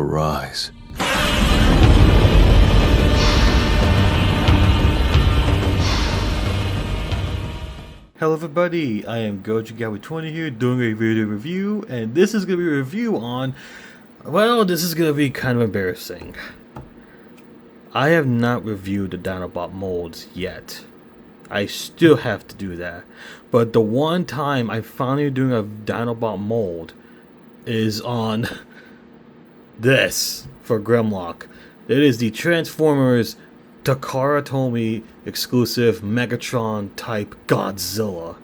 Arise. Hello everybody, I am Godzilla 20 here doing a video review, and this is going to be a review on, well, this is going to be kind of embarrassing. I have not reviewed the Dinobot molds yet. I still have to do that. But the one time I'm finally doing a Dinobot mold is on this for Grimlock. It is the Transformers Takara Tomy exclusive Megatron type Godzilla.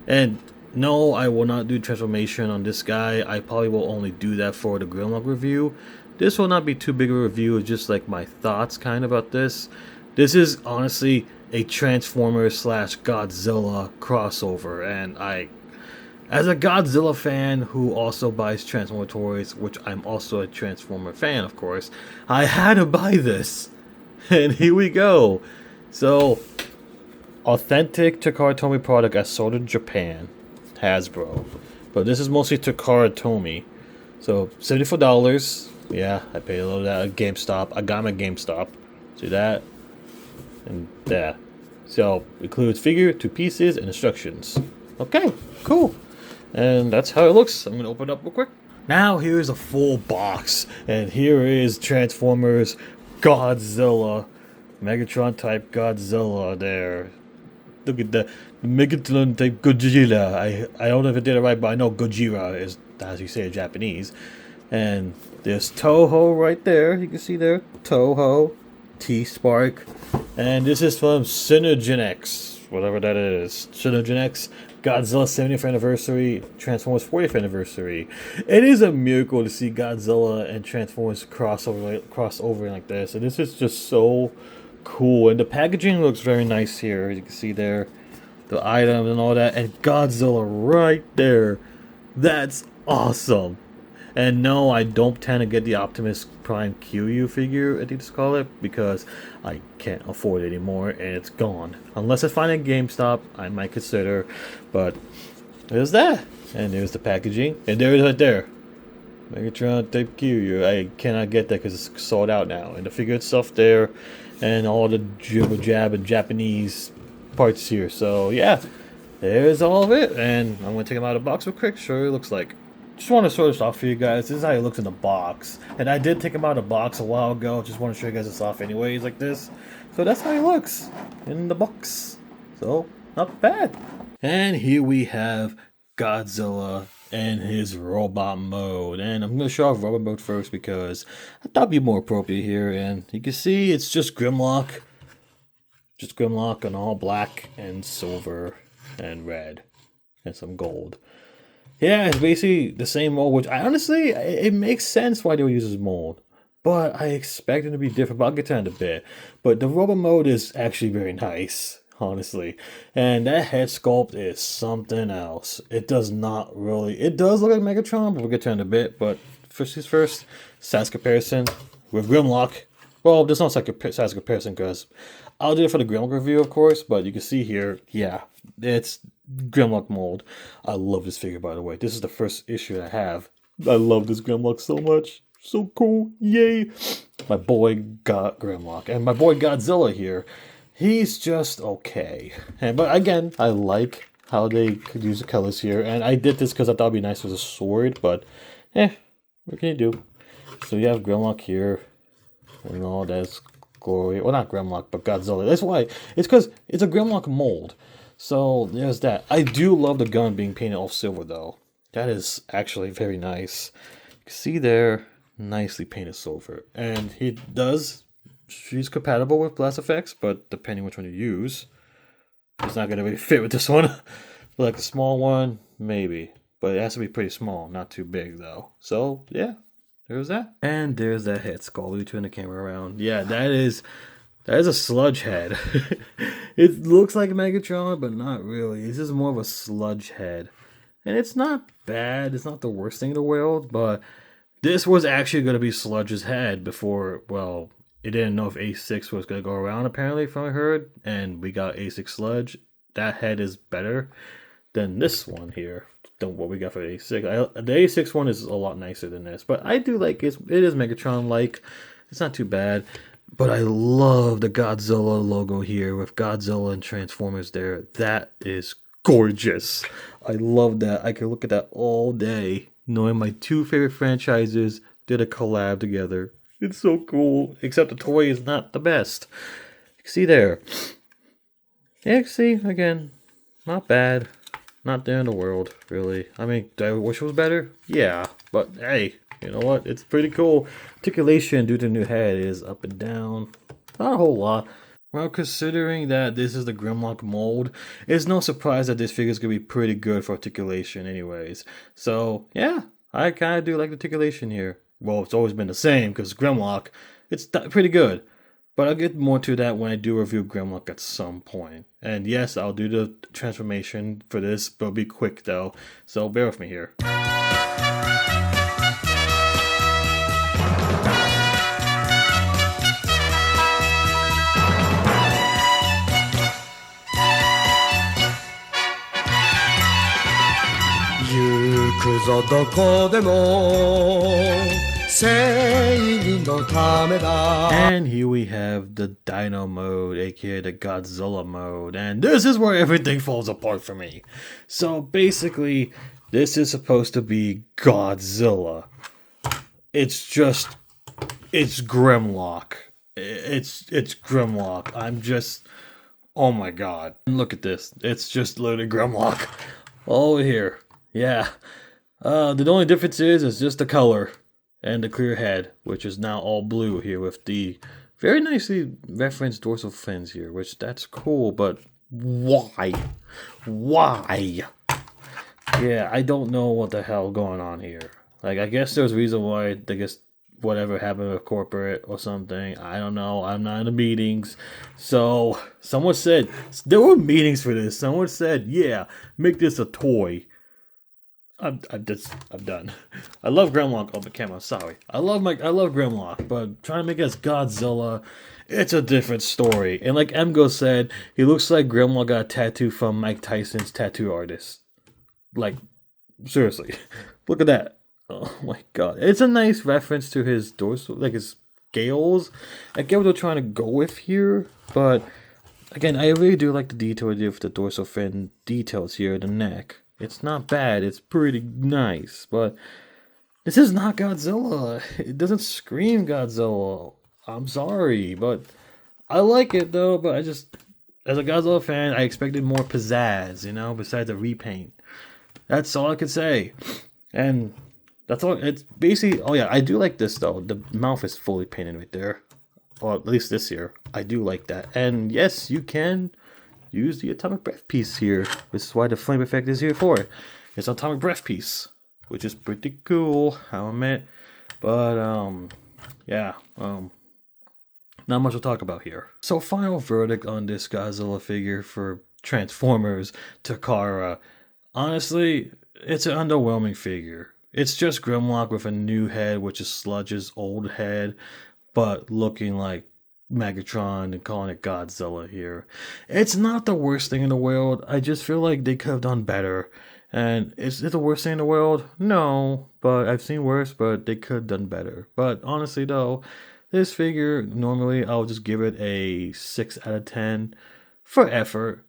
And no, I will not do transformation on this guy. I probably will only do that for the Grimlock review. This will not be too big of a review, it's just like my thoughts kind of about this. This is honestly a Transformers slash Godzilla crossover, and as a Godzilla fan who also buys Transformer toys, which I'm also a Transformer fan of course, I had to buy this. And here we go. So, authentic Takara Tomy product as sold in Japan, Hasbro. But this is mostly Takara Tomy. So, $74. Yeah, I paid a little of that at GameStop. I got my GameStop. See that? And that. So, includes figure, 2 pieces, and instructions. Okay, cool. And that's how it looks. I'm going to open it up real quick. Now, here's a full box. And here is Transformers Godzilla, Megatron type Godzilla there. Look at the Megatron type Godzilla. I don't know if I did it right, but I know Gojira is as you say in Japanese. And there's Toho right there. You can see there, Toho, T-Spark. And this is from Synergenex, whatever that is. Synergenex, Godzilla 70th anniversary, Transformers 40th anniversary. It is a miracle to see Godzilla and Transformers crossover like this. And this is just so cool. And the packaging looks very nice here. You can see there the items and all that. And Godzilla right there. That's awesome. And no, I don't tend to get the Optimus Prime QU figure, I think to call it, because I can't afford it anymore and it's gone. Unless I find a GameStop, I might consider. But there's that. And there's the packaging. And there it is right there. Megatron type QU. I cannot get that because it's sold out now. And the figure itself there. And all the jibber jab and Japanese parts here. So yeah, there's all of it. And I'm going to take them out of the box real quick, show you what it looks like. Just want to show this off for you guys. This is how it looks in the box. And I did take him out of the box a while ago. Just want to show you guys this off anyways like this. So that's how he looks in the box. So, not bad. And here we have Godzilla and his robot mode. And I'm going to show off robot mode first because I thought it'd be more appropriate here. And you can see it's just Grimlock. Just Grimlock in all black and silver and red. And some gold. Yeah, it's basically the same mold, which I honestly, it makes sense why they would use this mold. But I expect it to be different, but I'll get to that in a bit. But the robot mode is actually very nice, honestly. And that head sculpt is something else. It does not really, it does look like Megatron, but we'll get to that in a bit. But first things first, size comparison with Grimlock. Well, there's no size comparison because I'll do it for the Grimlock review, of course. But you can see here, yeah, it's Grimlock mold. I love this figure, by the way. This is the first issue I have. I love this Grimlock so much. So cool. Yay. My boy got Grimlock. And my boy Godzilla here, he's just okay. But again, I like how they could use the colors here. And I did this because I thought it'd be nice with a sword. But, what can you do? So you have Grimlock here. And all that's glory. Well, not Grimlock, but Godzilla. That's why. It's because it's a Grimlock mold. So, there's that. I do love the gun being painted all silver, though. That is actually very nice. You can see there, nicely painted silver. And she's compatible with Blast Effects, but depending which one you use, it's not going to really fit with this one. But like a small one, maybe. But it has to be pretty small, not too big, though. So, yeah, there's that. And there's that head sculpt. We turn the camera around. Yeah, that is a sludge head. It looks like Megatron, but not really. This is more of a sludge head. And it's not bad. It's not the worst thing in the world, but this was actually going to be Sludge's head before, well, it didn't know if A6 was going to go around, apparently, from what I heard. And we got A6 Sludge. That head is better than this one here. than what we got for the A6. The A6 one is a lot nicer than this, but I do like it. It is Megatron-like. It's not too bad. But I love the Godzilla logo here with Godzilla and Transformers there. That is gorgeous. I love that. I could look at that all day, knowing my two favorite franchises did a collab together. It's so cool. Except the toy is not the best. See there. Yeah, see, again, not bad. Not the end of the world, really. I mean, do I wish it was better? Yeah, but hey, you know what? It's pretty cool. Articulation due to the new head is up and down. Not a whole lot. Well, considering that this is the Grimlock mold, it's no surprise that this figure is going to be pretty good for articulation anyways. So, yeah, I kind of do like the articulation here. Well, it's always been the same because Grimlock, it's pretty good. But I'll get more to that when I do review Grimlock at some point. And yes, I'll do the transformation for this, but it'll be quick though. So bear with me here. And here we have the Dino mode, aka the Godzilla mode, and this is where everything falls apart for me. So basically, this is supposed to be Godzilla. It's Grimlock. It's Grimlock. Oh my god. Look at this. It's just literally Grimlock. Over here. Yeah. The only difference is just the color and the clear head, which is now all blue here with the very nicely referenced dorsal fins here, which that's cool, but why? Why? Yeah, I don't know what the hell going on here. Like, I guess there's a reason why, I guess whatever happened with corporate or something. I don't know. I'm not in the meetings. So, someone said, there were meetings for this. Someone said, yeah, make this a toy. I'm done. I love Grimlock. Oh, the camera. Sorry. I love Grimlock, but trying to make it as Godzilla, it's a different story. And like Emgo said, he looks like Grimlock got a tattoo from Mike Tyson's tattoo artist. Like, seriously, look at that. Oh my god, it's a nice reference to his dorsal, like his scales. I get what they're trying to go with here, but again, I really do like the detail they did with the dorsal fin details here, the neck. It's not bad, it's pretty nice, but this is not Godzilla. It doesn't scream Godzilla. I'm sorry, but I like it though, but I just, as a Godzilla fan, I expected more pizzazz, you know, besides a repaint. That's all I could say. And that's all, it's basically, oh yeah, I do like this though. The mouth is fully painted right there. Or at least this here. I do like that. And yes, you can use the atomic breath piece here. This is why the flame effect is here for. It's an atomic breath piece, which is pretty cool, I'll admit. But yeah, not much to talk about here. So final verdict on this Godzilla figure for Transformers Takara. Honestly, it's an underwhelming figure. It's just Grimlock with a new head, which is Sludge's old head, but looking like Megatron and calling it Godzilla here. It's not the worst thing in the world. I just feel like they could have done better. And is it the worst thing in the world? No, but I've seen worse, but they could have done better. But honestly though, this figure, normally I'll just give it a 6 out of 10 for effort.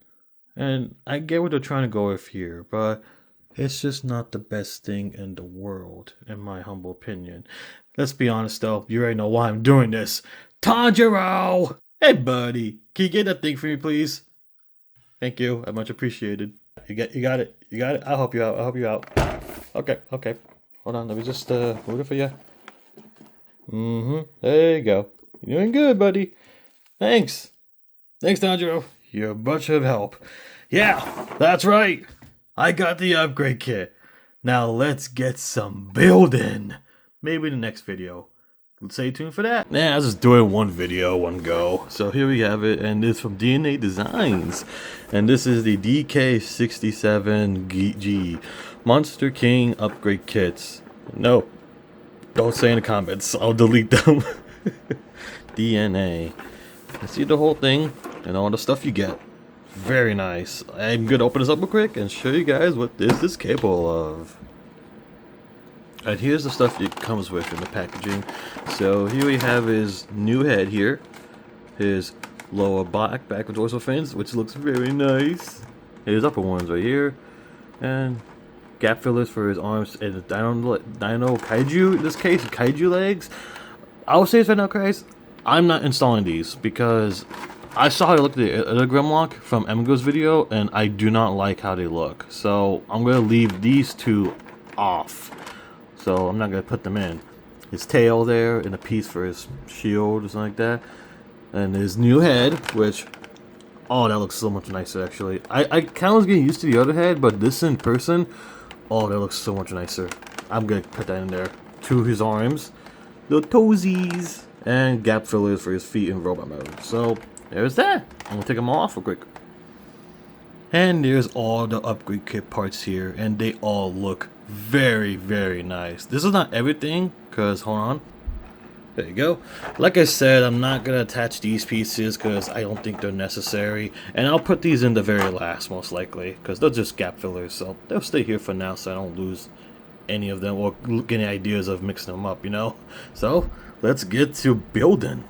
And I get what they're trying to go with here, but it's just not the best thing in the world, in my humble opinion. Let's be honest though, you already know why I'm doing this. Tanjiro! Hey buddy, can you get that thing for me please? Thank you, I much appreciated. You got it? You got it? I'll help you out, Okay. Hold on, let me just move it for you. There you go. You're doing good, buddy. Thanks, Tanjiro. You're a bunch of help. Yeah, that's right. I got the upgrade kit. Now let's get some building. Maybe in the next video. Stay tuned for that. Yeah, I was just doing one video, one go. So here we have it, and it's from DNA Designs. And this is the DK-67G Monster King upgrade kits. No, don't say in the comments. I'll delete them. DNA. Let's see the whole thing and all the stuff you get. Very nice. I'm gonna open this up real quick and show you guys what this is capable of. And here's the stuff it comes with in the packaging. So here we have his new head here, his lower back and dorsal fins, which looks very nice. His upper ones right here, and gap fillers for his arms and the Dino Kaiju. In this case, Kaiju legs. I will say this right now, guys. I'm not installing these because I saw how they look at the other Grimlock from Emgo's video, and I do not like how they look. So I'm gonna leave these two off. So I'm not gonna put them in. His tail there, and a piece for his shield or something like that, and his new head, which, oh, that looks so much nicer actually. I kind of was getting used to the other head, but this in person, oh, that looks so much nicer. I'm gonna put that in there. To his arms, the toesies, and gap fillers for his feet in robot mode. So there's that. I'm gonna take them all off real quick. And there's all the upgrade kit parts here, and they all look very, very nice. This is not everything, because, hold on. There you go. Like I said, I'm not going to attach these pieces because I don't think they're necessary. And I'll put these in the very last, most likely, because they're just gap fillers. So they'll stay here for now so I don't lose any of them or get any ideas of mixing them up, you know? So, let's get to building.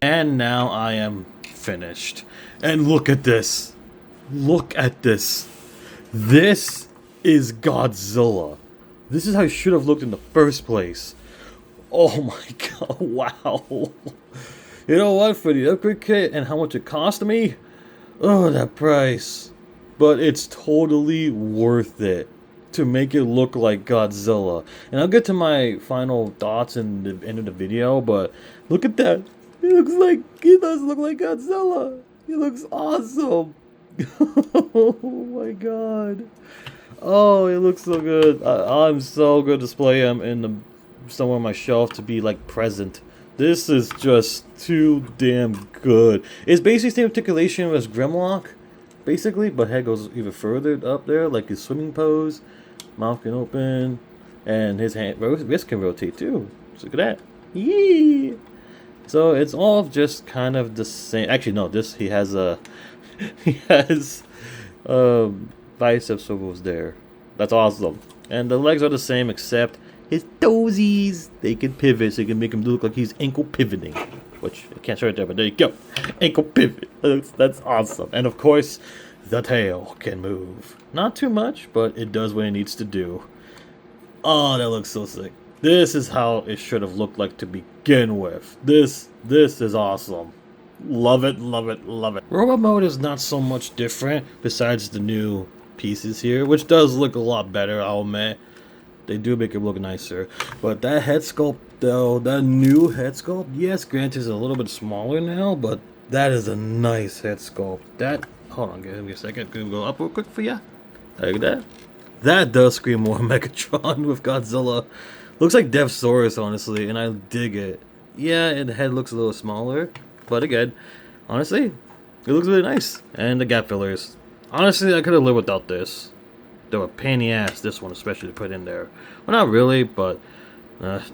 And now I am finished. And look at this. Look at this. This is Godzilla. This is how it should have looked in the first place. Oh my god, wow. You know what, for the upgrade kit and how much it cost me? Oh, that price. But it's totally worth it to make it look like Godzilla. And I'll get to my final thoughts in the end of the video, but look at that. He does look like Godzilla. He looks awesome. Oh my god. Oh, it looks so good. I'm so good to display him in the somewhere on my shelf to be like present. This is just too damn good. It's basically the same articulation as Grimlock, basically, but head goes even further up there, like his swimming pose. Mouth can open, and his wrist can rotate too. So look at that. Yee! So it's all just kind of the same. Actually, no. He has biceps ovals there. That's awesome. And the legs are the same except his toesies. They can pivot, so you can make him look like he's ankle pivoting. Which I can't show it there, but there you go. Ankle pivot. That's awesome. And of course, the tail can move. Not too much, but it does what it needs to do. Oh, that looks so sick. This is how it should have looked like to begin with. This is awesome. Love it, love it, love it. Robot mode is not so much different besides the new pieces here, which does look a lot better, I'll admit. They do make it look nicer. But that head sculpt though, that new head sculpt, yes, granted it's a little bit smaller now, but that is a nice head sculpt. That, hold on, give me a second. Gonna go up real quick for ya. Like that. That does scream more Megatron with Godzilla. Looks like Devsaurus, honestly, and I dig it. Yeah, and the head looks a little smaller, but again, honestly, it looks really nice. And the gap fillers. Honestly, I could have lived without this. they were a pain in the ass, this one especially to put in there. Well, not really, but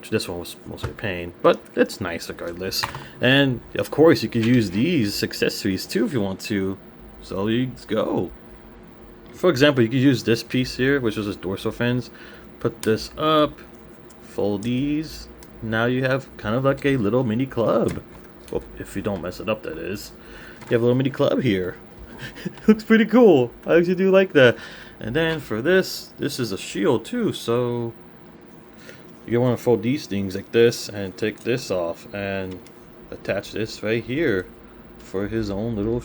this one was mostly a pain. But it's nice regardless. And of course, you could use these accessories too if you want to. So let's go. For example, you could use this piece here, which is this dorsal fins. Put this up, fold these. Now you have kind of like a little mini club. Well, if you don't mess it up, that is. You have a little mini club here. Looks pretty cool. I actually do like that. And then for this is a shield too, so you want to fold these things like this and take this off and attach this right here for his own little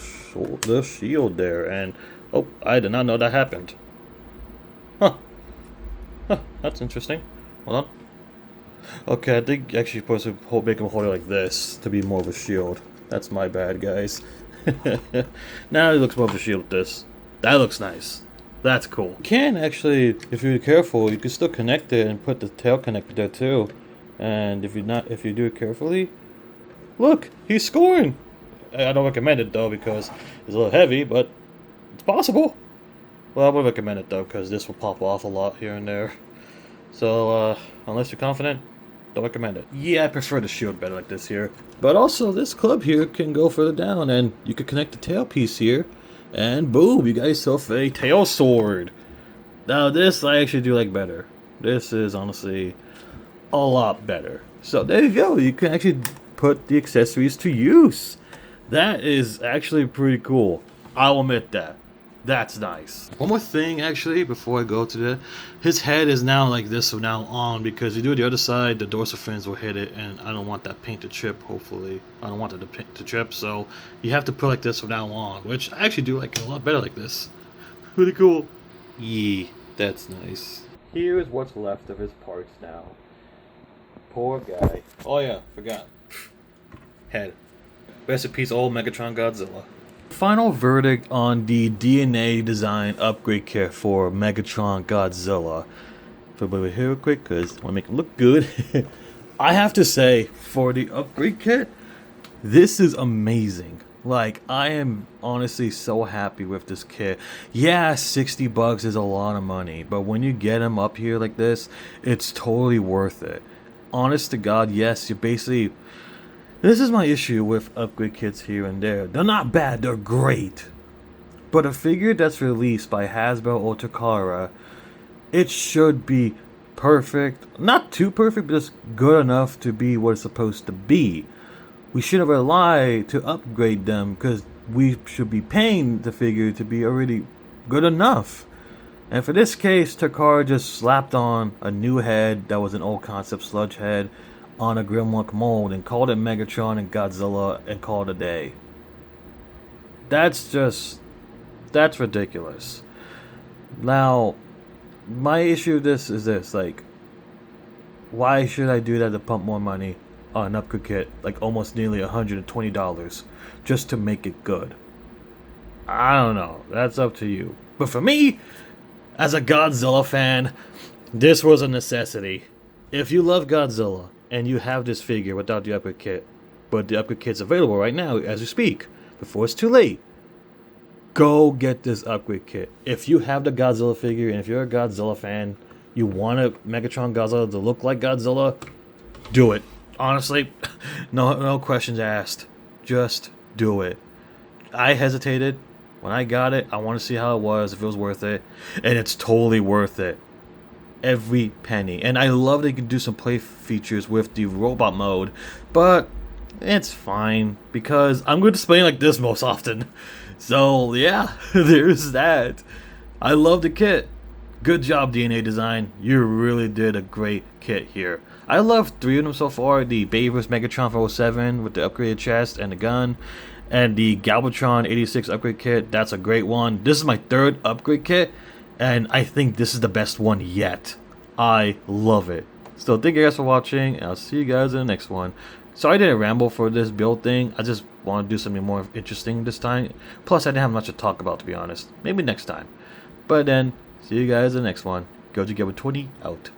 shield there. And oh, I did not know that happened. Huh, that's interesting. Hold on. Okay, I think actually you're supposed to make him hold it like this to be more of a shield. That's my bad, guys. Now it looks more of a shield with this. That looks nice. That's cool. You can actually, if you're careful, you can still connect it and put the tail connector there too. And if you do it carefully, look, he's scoring. I don't recommend it though because it's a little heavy, but it's possible. Well, I would recommend it though because this will pop off a lot here and there. So unless you're confident, don't recommend it. Yeah, I prefer the shield better like this here. But also, this club here can go further down, and you can connect the tail piece here, and boom, you got yourself a tail sword. Now, this I actually do like better. This is honestly a lot better. So there you go. You can actually put the accessories to use. That is actually pretty cool. I'll admit that. That's nice. One more thing, actually, before I go to that. His head is now like this from now on because you do it the other side, the dorsal fins will hit it, and I don't want that paint to chip, hopefully. I don't want it to chip, so you have to put like this from now on, which I actually do like it a lot better like this. Pretty cool. Yeah, that's nice. Here is what's left of his parts now. Poor guy. Oh yeah, forgot. Head. Rest in peace, old Megatron Godzilla. Final verdict on the DNA design upgrade kit for Megatron Godzilla. Put it here real quick because I want to make it look good. I have to say, for the upgrade kit, this is amazing. Like, I am honestly so happy with this kit. Yeah, $60 is a lot of money, but when you get them up here like this, it's totally worth it. Honest to God, yes, you basically... This is my issue with upgrade kits here and there. They're not bad, they're great. But a figure that's released by Hasbro or Takara, it should be perfect. Not too perfect, but just good enough to be what it's supposed to be. We shouldn't rely to upgrade them because we should be paying the figure to be already good enough. And for this case, Takara just slapped on a new head that was an old concept sludge head on a Grimlock mold and called it Megatron and Godzilla and called it a day. That's ridiculous. Now, my issue with this is this, like, why should I do that to pump more money on an upgrade kit, like almost nearly $120, just to make it good? I don't know, that's up to you. But for me, as a Godzilla fan, this was a necessity. If you love Godzilla, and you have this figure without the upgrade kit, but the upgrade kit's available right now as we speak, before it's too late, go get this upgrade kit. If you have the Godzilla figure, and if you're a Godzilla fan, you want a Megatron Godzilla to look like Godzilla, do it. Honestly, no questions asked. Just do it. I hesitated. When I got it, I want to see how it was, if it was worth it, and it's totally worth it. Every penny. And I love they can do some play features with the robot mode, but it's fine because I'm going to play like this most often. So yeah, there's that. I love the kit. Good job, DNA Design. You really did a great kit here. I love 3 of them so far. The Baby vs. Megatron for 07 with the upgraded chest and the gun, and the Galvatron 86 upgrade kit. That's a great one. This is my 3rd upgrade kit, and I think this is the best one yet. I love it. So thank you guys for watching, and I'll see you guys in the next one. Sorry I didn't ramble for this build thing. I just want to do something more interesting this time. Plus I didn't have much to talk about, to be honest. Maybe next time. But then, see you guys in the next one. Goji Gabby 20 out.